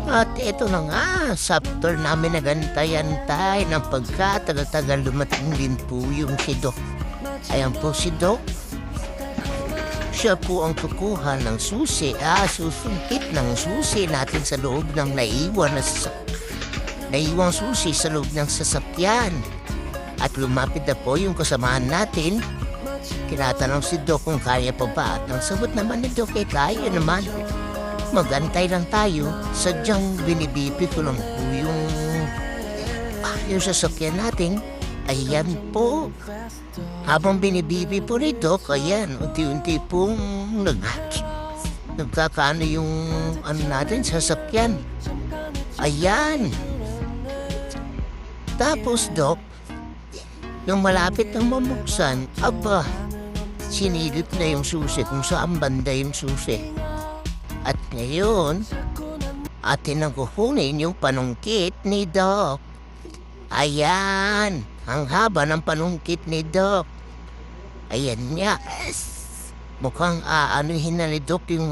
At eto na nga, sa after namin nagantay-antay ng pagkatagal-tagal dumating din po yung si Doc. Ayan po si Doc. Siya po ang kukuha ng susi, susungkit ng susi natin sa loob ng naiwang susi sa loob ng sasakyan. At lumapit na po yung kasamahan natin. Tinatanong si Doc kung kaya pa ba at ang sagot naman ni Doc ay kaya naman. Magantay lang tayo, sadyang binibipi ko lang po yung sasakyan natin. Ayan po. Habang binibibi po ni Doc, ayan, unti-unti pong nagkakaano yung natin, sasakyan. Ayan. Tapos, Doc, nung malapit ng mamuksan, aba, sinilip na yung susi kung saan banda yung susi. At ngayon, atin ang kukunin yung panungkit ni Doc. Ayan, ang haba ng panungkit ni Doc. Ayan nga. Mukhang aanuhin na ni Doc yung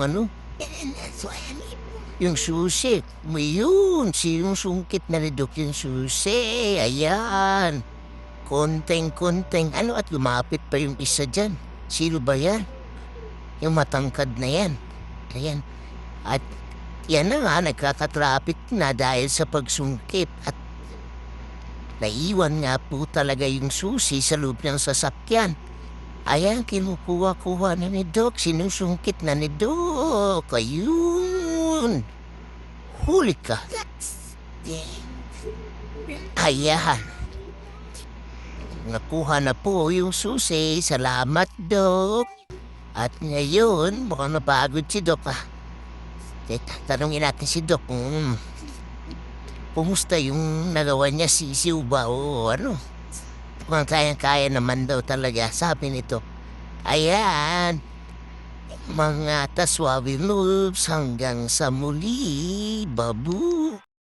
yung susi. Yun, yung sungkit na ni Doc yung susi. Ayan. Konteng-konteng. At lumapit pa yung isa dyan. Sino ba yan? Yung matangkad na yan. Ayan. At yan na nga, nagkakatraffic na dahil sa pagsungkit. At naiwan nga po talaga yung susi sa loob ng sasakyan. Ayan, kinukuha-kuha na ni Doc. Sinusungkit na ni Doc. Ayun. Huli ka. Ayan. Nakuha na po yung susi. Salamat, Doc. At ngayon, mukhang napagod si Doc, Tanungin natin si Doc kung kumusta yung nagawa niya, sisiw ba o ano. Mukhang kayang-kaya naman daw talaga, sabi nito. Ayan, mga taswabi moves hanggang sa muli, babu.